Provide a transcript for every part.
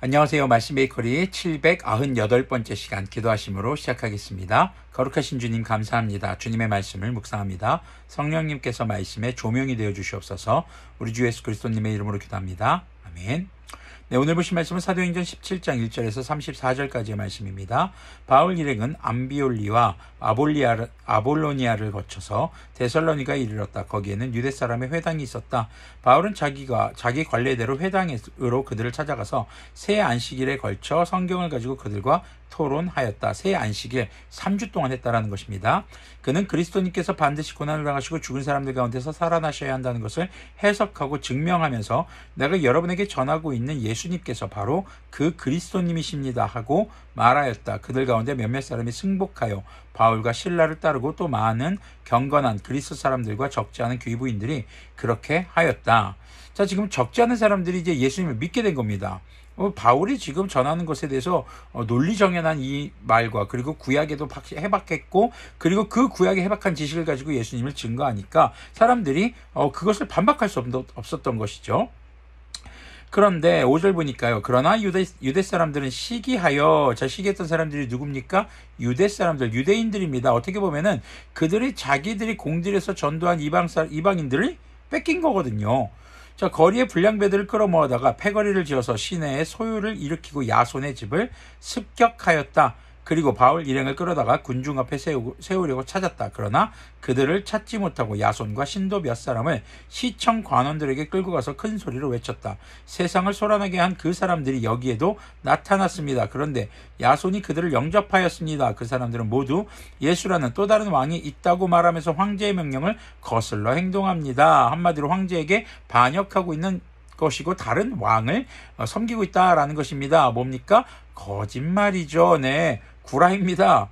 안녕하세요. 말씀 베이커리 798번째 시간 기도하심으로 시작하겠습니다. 거룩하신 주님 감사합니다. 주님의 말씀을 묵상합니다. 성령님께서 말씀에 조명이 되어 주시옵소서. 우리 주 예수 그리스도님의 이름으로 기도합니다. 아멘. 네, 오늘 보신 말씀은 사도행전 17장 1절에서 34절까지의 말씀입니다. 바울 일행은 암비올리와 아볼로니아를 거쳐서 데살로니가에 이르렀다. 거기에는 유대 사람의 회당이 있었다. 바울은 자기 관례대로 회당으로 그들을 찾아가서 새 안식일에 걸쳐 성경을 가지고 그들과 토론하였다. 새 안식일 3주 동안 했다라는 것입니다. 그는 그리스도님께서 반드시 고난을 당하시고 죽은 사람들 가운데서 살아나셔야 한다는 것을 해석하고 증명하면서 내가 여러분에게 전하고 있는 예수님께서 바로 그 그리스도님이십니다 하고 말하였다. 그들 가운데 몇몇 사람이 승복하여 바울과 실라를 따르고 또 많은 경건한 그리스 사람들과 적지 않은 귀부인들이 그렇게 하였다. 자, 지금 적지 않은 사람들이 이제 예수님을 믿게 된 겁니다. 바울이 지금 전하는 것에 대해서 논리정연한 이 말과 그리고 구약에도 해박했고 그리고 그 구약에 해박한 지식을 가지고 예수님을 증거하니까 사람들이 그것을 반박할 수 없었던 것이죠. 그런데 5절 보니까요. 그러나 유대 사람들은 시기하여, 시기했던 사람들이 누굽니까? 유대 사람들, 유대인들입니다. 어떻게 보면은 그들이 자기들이 공들여서 전도한 이방인들을 뺏긴 거거든요. 자, 거리에 불량배들을 끌어모아다가 패거리를 지어서 시내에 소요를 일으키고 야손의 집을 습격하였다. 그리고 바울 일행을 끌어다가 군중 앞에 세우려고 찾았다. 그러나 그들을 찾지 못하고 야손과 신도 몇 사람을 시청 관원들에게 끌고 가서 큰 소리로 외쳤다. 세상을 소란하게 한 그 사람들이 여기에도 나타났습니다. 그런데 야손이 그들을 영접하였습니다. 그 사람들은 모두 예수라는 또 다른 왕이 있다고 말하면서 황제의 명령을 거슬러 행동합니다. 한마디로 황제에게 반역하고 있는 것이고 다른 왕을 섬기고 있다라는 것입니다. 뭡니까? 거짓말이죠. 네, 구라입니다.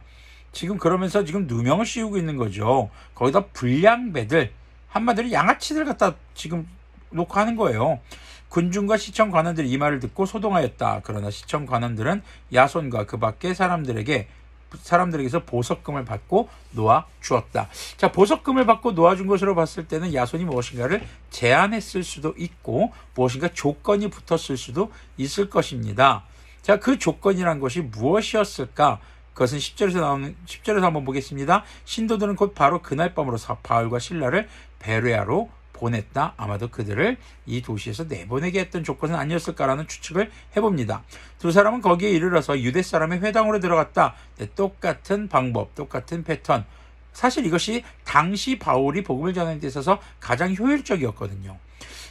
지금 그러면서 지금 누명을 씌우고 있는 거죠. 거기다 불량배들, 한마디로 양아치들 갖다 지금 놓고 하는 거예요. 군중과 시청 관원들이 이 말을 듣고 소동하였다. 그러나 시청 관원들은 야손과 그 밖의 사람들에게서 보석금을 받고 놓아 주었다. 자, 보석금을 받고 놓아 준 것으로 봤을 때는 야손이 무엇인가를 제안했을 수도 있고 무엇인가 조건이 붙었을 수도 있을 것입니다. 자, 그 조건이란 것이 무엇이었을까? 그것은 10절에서 한번 보겠습니다. 신도들은 곧 바로 그날 밤으로 바울과 실라를 베레아로 보냈다. 아마도 그들을 이 도시에서 내보내게 했던 조건은 아니었을까라는 추측을 해봅니다. 두 사람은 거기에 이르러서 유대 사람의 회당으로 들어갔다. 네, 똑같은 방법, 똑같은 패턴. 사실 이것이 당시 바울이 복음을 전하는 데 있어서 가장 효율적이었거든요.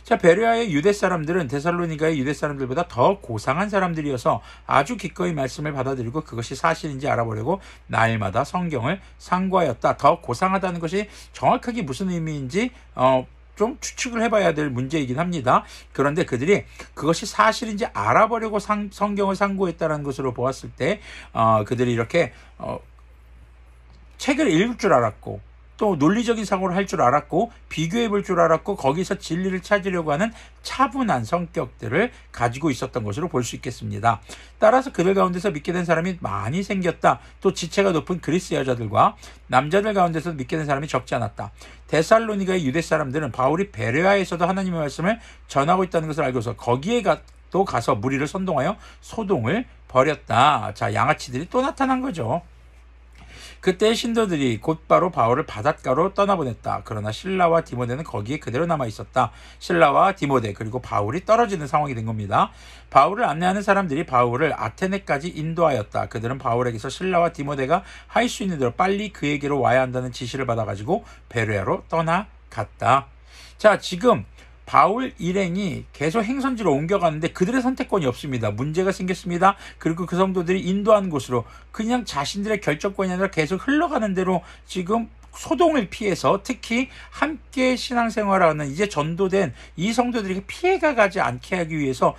자, 베레아의 유대 사람들은 데살로니가의 유대 사람들보다 더 고상한 사람들이어서 아주 기꺼이 말씀을 받아들이고 그것이 사실인지 알아보려고 날마다 성경을 상고하였다. 더 고상하다는 것이 정확하게 무슨 의미인지 좀 추측을 해봐야 될 문제이긴 합니다. 그런데 그들이 그것이 사실인지 알아보려고 성경을 상고했다는 것으로 보았을 때 그들이 이렇게 책을 읽을 줄 알았고 또 논리적인 사고를 할 줄 알았고 비교해 볼 줄 알았고 거기서 진리를 찾으려고 하는 차분한 성격들을 가지고 있었던 것으로 볼 수 있겠습니다. 따라서 그들 가운데서 믿게 된 사람이 많이 생겼다. 또 지체가 높은 그리스 여자들과 남자들 가운데서 믿게 된 사람이 적지 않았다. 데살로니가의 유대 사람들은 바울이 베레아에서도 하나님의 말씀을 전하고 있다는 것을 알고서 거기에 또 가서 무리를 선동하여 소동을 벌였다. 자, 양아치들이 또 나타난 거죠. 그때 신도들이 곧바로 바울을 바닷가로 떠나보냈다. 그러나 실라와 디모데는 거기에 그대로 남아있었다. 실라와 디모데 그리고 바울이 떨어지는 상황이 된 겁니다. 바울을 안내하는 사람들이 바울을 아테네까지 인도하였다. 그들은 바울에게서 실라와 디모데가 할 수 있는 대로 빨리 그에게로 와야 한다는 지시를 받아가지고 베레아로 떠나갔다. 자, 지금 바울 일행이 계속 행선지로 옮겨가는데 그들의 선택권이 없습니다. 문제가 생겼습니다. 그리고 그 성도들이 인도하는 곳으로 그냥 자신들의 결정권이 아니라 계속 흘러가는 대로 지금 소동을 피해서 특히 함께 신앙생활하는 이제 전도된 이 성도들에게 피해가 가지 않게 하기 위해서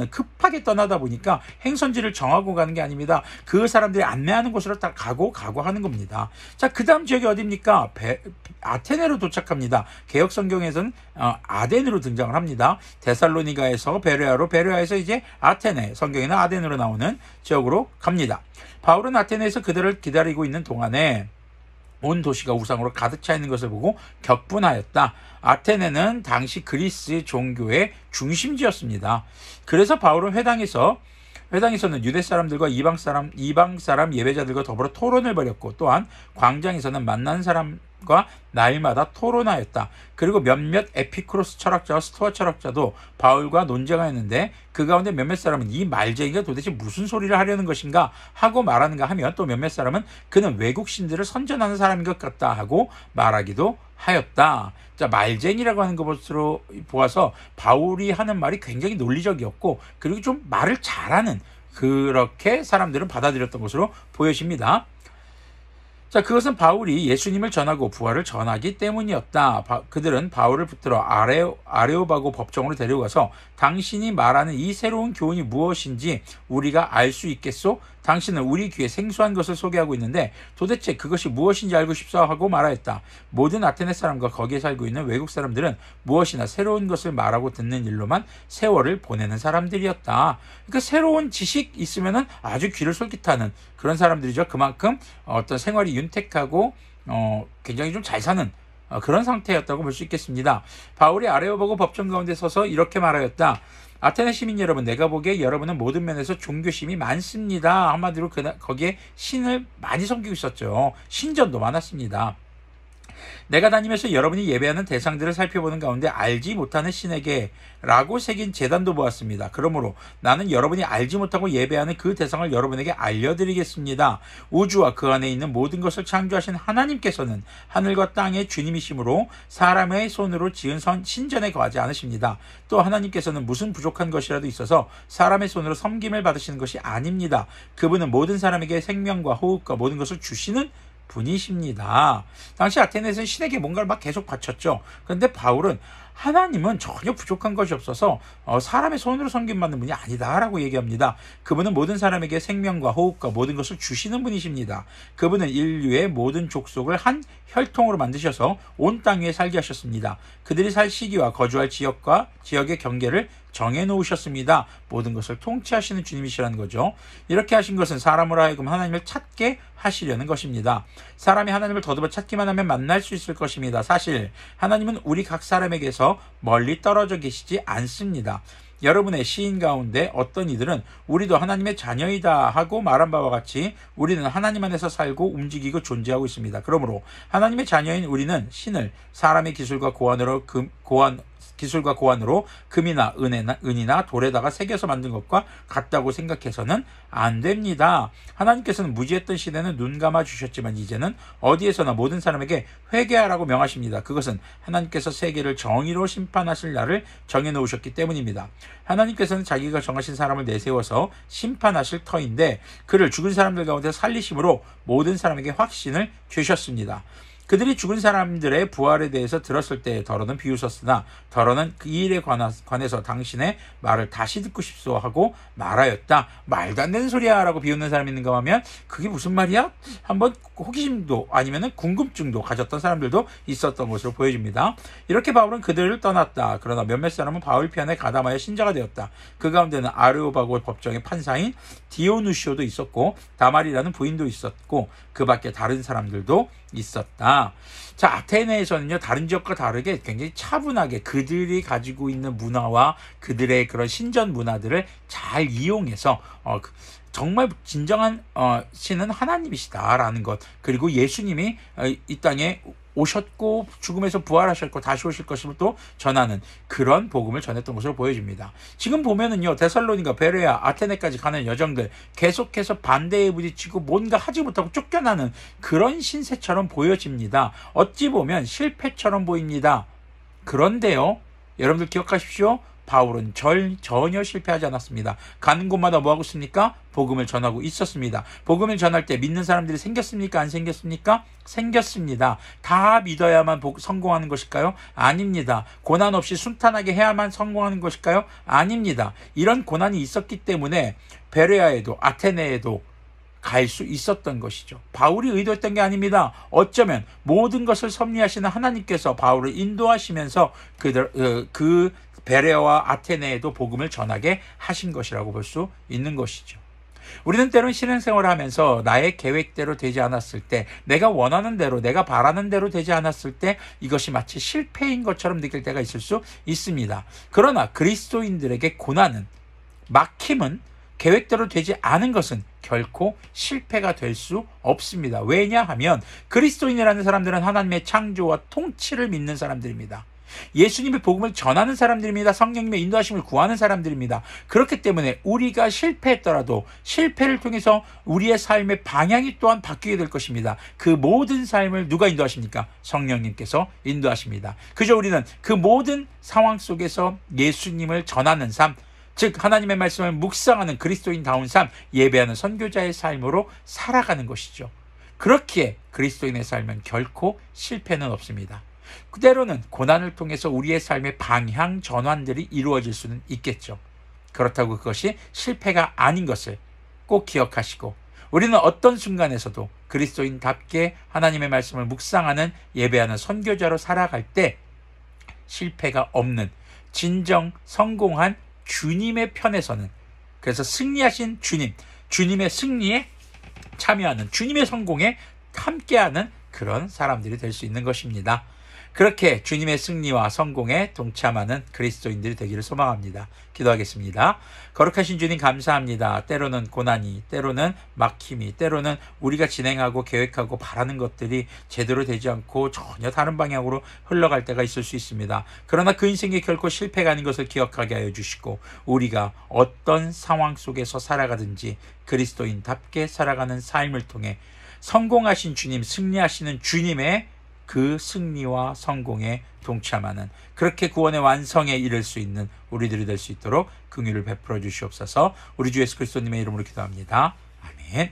급하게 떠나다 보니까 행선지를 정하고 가는 게 아닙니다. 그 사람들이 안내하는 곳으로 딱 가고 하는 겁니다. 자, 그 다음 지역이 어디입니까? 아테네로 도착합니다. 개혁성경에서는 아덴으로 등장을 합니다. 데살로니가에서 베레아에서 이제 아테네, 성경에는 아덴으로 나오는 지역으로 갑니다. 바울은 아테네에서 그들을 기다리고 있는 동안에 온 도시가 우상으로 가득 차 있는 것을 보고 격분하였다. 아테네는 당시 그리스 종교의 중심지였습니다. 그래서 바울은 회당에서 회당에서는 유대 사람들과 이방 사람 예배자들과 더불어 토론을 벌였고, 또한 광장에서는 만난 사람과 날마다 토론하였다. 그리고 몇몇 에피쿠로스 철학자와 스토아 철학자도 바울과 논쟁하였는데, 그 가운데 몇몇 사람은 이 말쟁이가 도대체 무슨 소리를 하려는 것인가 하고 말하는가 하며, 또 몇몇 사람은 그는 외국 신들을 선전하는 사람인 것 같다 하고 말하기도 하였다. 자, 말쟁이라고 하는 것으로 보아서 바울이 하는 말이 굉장히 논리적이었고, 그리고 좀 말을 잘하는, 그렇게 사람들은 받아들였던 것으로 보여집니다. 자, 그것은 바울이 예수님을 전하고 부활을 전하기 때문이었다. 그들은 바울을 붙들어 아레오바고 법정으로 데려가서 당신이 말하는 이 새로운 교훈이 무엇인지 우리가 알 수 있겠소? 당신은 우리 귀에 생소한 것을 소개하고 있는데 도대체 그것이 무엇인지 알고 싶소 하고 말하였다. 모든 아테네 사람과 거기에 살고 있는 외국 사람들은 무엇이나 새로운 것을 말하고 듣는 일로만 세월을 보내는 사람들이었다. 그러니까 새로운 지식 있으면은 아주 귀를 솔깃하는 그런 사람들이죠. 그만큼 어떤 생활이 윤택하고 굉장히 좀 잘 사는 그런 상태였다고 볼 수 있겠습니다. 바울이 아레오바고 법정 가운데 서서 이렇게 말하였다. 아테네 시민 여러분, 내가 보기에 여러분은 모든 면에서 종교심이 많습니다. 한마디로 거기에 신을 많이 섬기고 있었죠. 신전도 많았습니다. 내가 다니면서 여러분이 예배하는 대상들을 살펴보는 가운데 알지 못하는 신에게 라고 새긴 제단도 보았습니다. 그러므로 나는 여러분이 알지 못하고 예배하는 그 대상을 여러분에게 알려드리겠습니다. 우주와 그 안에 있는 모든 것을 창조하신 하나님께서는 하늘과 땅의 주님이시므로 사람의 손으로 지은 신전에 거하지 않으십니다. 또 하나님께서는 무슨 부족한 것이라도 있어서 사람의 손으로 섬김을 받으시는 것이 아닙니다. 그분은 모든 사람에게 생명과 호흡과 모든 것을 주시는 분이십니다. 당시 아테네에서는 신에게 뭔가를 막 계속 바쳤죠. 그런데 바울은 하나님은 전혀 부족한 것이 없어서 사람의 손으로 섬김받는 분이 아니다라고 얘기합니다. 그분은 모든 사람에게 생명과 호흡과 모든 것을 주시는 분이십니다. 그분은 인류의 모든 족속을 한 혈통으로 만드셔서 온 땅 위에 살게 하셨습니다. 그들이 살 시기와 거주할 지역의 경계를 정해놓으셨습니다. 모든 것을 통치하시는 주님이시라는 거죠. 이렇게 하신 것은 사람으로 하여금 하나님을 찾게 하시려는 것입니다. 사람이 하나님을 더듬어 찾기만 하면 만날 수 있을 것입니다. 사실 하나님은 우리 각 사람에게서 멀리 떨어져 계시지 않습니다. 여러분의 시인 가운데 어떤 이들은 우리도 하나님의 자녀이다 하고 말한 바와 같이 우리는 하나님 안에서 살고 움직이고 존재하고 있습니다. 그러므로 하나님의 자녀인 우리는 신을 사람의 기술과 고안으로 금이나 은이나 돌에다가 새겨서 만든 것과 같다고 생각해서는 안 됩니다. 하나님께서는 무지했던 시대는 눈 감아 주셨지만 이제는 어디에서나 모든 사람에게 회개하라고 명하십니다. 그것은 하나님께서 세계를 정의로 심판하실 날을 정해놓으셨기 때문입니다. 하나님께서는 자기가 정하신 사람을 내세워서 심판하실 터인데 그를 죽은 사람들 가운데 살리심으로 모든 사람에게 확신을 주셨습니다. 그들이 죽은 사람들의 부활에 대해서 들었을 때 더러는 비웃었으나 더러는 그 일에 관해서 당신의 말을 다시 듣고 싶소 하고 말하였다. 말도 안 되는 소리야 라고 비웃는 사람이 있는가 하면 그게 무슨 말이야? 한번 호기심도 아니면 궁금증도 가졌던 사람들도 있었던 것으로 보여집니다. 이렇게 바울은 그들을 떠났다. 그러나 몇몇 사람은 바울 편에 가담하여 신자가 되었다. 그 가운데는 아레오바고 법정의 판사인 디오누시오도 있었고 다말이라는 부인도 있었고 그 밖에 다른 사람들도 있었다. 자, 아테네에서는요, 다른 지역과 다르게 굉장히 차분하게 그들이 가지고 있는 문화와 그들의 그런 신전 문화들을 잘 이용해서 정말 진정한 신은 하나님이시다라는 것, 그리고 예수님이 이 땅에 오셨고 죽음에서 부활하셨고 다시 오실 것임을 또 전하는 그런 복음을 전했던 것으로 보여집니다. 지금 보면은요, 데살로니가, 베레아, 아테네까지 가는 여정들 계속해서 반대에 부딪히고 뭔가 하지 못하고 쫓겨나는 그런 신세처럼 보여집니다. 어찌 보면 실패처럼 보입니다. 그런데요, 여러분들 기억하십시오. 바울은 전혀 실패하지 않았습니다. 가는 곳마다 뭐하고 있습니까? 복음을 전하고 있었습니다. 복음을 전할 때 믿는 사람들이 생겼습니까? 안 생겼습니까? 생겼습니다. 다 믿어야만 성공하는 것일까요? 아닙니다. 고난 없이 순탄하게 해야만 성공하는 것일까요? 아닙니다. 이런 고난이 있었기 때문에 베레아에도 아테네에도 갈 수 있었던 것이죠. 바울이 의도했던 게 아닙니다. 어쩌면 모든 것을 섭리하시는 하나님께서 바울을 인도하시면서 그 베레아와 아테네에도 복음을 전하게 하신 것이라고 볼 수 있는 것이죠. 우리는 때로는 신앙생활을 하면서 나의 계획대로 되지 않았을 때, 내가 원하는 대로, 내가 바라는 대로 되지 않았을 때 이것이 마치 실패인 것처럼 느낄 때가 있을 수 있습니다. 그러나 그리스도인들에게 고난은, 막힘은 계획대로 되지 않은 것은 결코 실패가 될 수 없습니다. 왜냐하면 그리스도인이라는 사람들은 하나님의 창조와 통치를 믿는 사람들입니다. 예수님의 복음을 전하는 사람들입니다. 성령님의 인도하심을 구하는 사람들입니다. 그렇기 때문에 우리가 실패했더라도 실패를 통해서 우리의 삶의 방향이 또한 바뀌게 될 것입니다. 그 모든 삶을 누가 인도하십니까? 성령님께서 인도하십니다. 그저 우리는 그 모든 상황 속에서 예수님을 전하는 삶, 즉 하나님의 말씀을 묵상하는 그리스도인다운 삶, 예배하는 선교자의 삶으로 살아가는 것이죠. 그렇기에 그리스도인의 삶은 결코 실패는 없습니다. 때로는 고난을 통해서 우리의 삶의 방향 전환들이 이루어질 수는 있겠죠. 그렇다고 그것이 실패가 아닌 것을 꼭 기억하시고, 우리는 어떤 순간에서도 그리스도인답게 하나님의 말씀을 묵상하는 예배하는 선교자로 살아갈 때 실패가 없는 진정 성공한 주님의 편에서는, 그래서 승리하신 주님의 승리에 참여하는, 주님의 성공에 함께하는 그런 사람들이 될 수 있는 것입니다. 그렇게 주님의 승리와 성공에 동참하는 그리스도인들이 되기를 소망합니다. 기도하겠습니다. 거룩하신 주님 감사합니다. 때로는 고난이, 때로는 막힘이, 때로는 우리가 진행하고 계획하고 바라는 것들이 제대로 되지 않고 전혀 다른 방향으로 흘러갈 때가 있을 수 있습니다. 그러나 그 인생이 결코 실패가 아닌 것을 기억하게 하여 주시고, 우리가 어떤 상황 속에서 살아가든지 그리스도인답게 살아가는 삶을 통해 성공하신 주님, 승리하시는 주님의 그 승리와 성공에 동참하는, 그렇게 구원의 완성에 이를 수 있는 우리들이 될 수 있도록 긍휼을 베풀어 주시옵소서. 우리 주 예수 그리스도님의 이름으로 기도합니다. 아멘.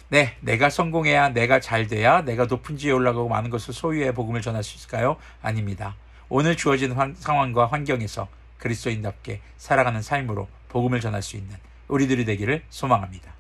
네, 내가 성공해야, 내가 잘 돼야 내가 높은 지에 올라가고 많은 것을 소유해 복음을 전할 수 있을까요? 아닙니다. 오늘 주어진 상황과 환경에서 그리스도인답게 살아가는 삶으로 복음을 전할 수 있는 우리들이 되기를 소망합니다.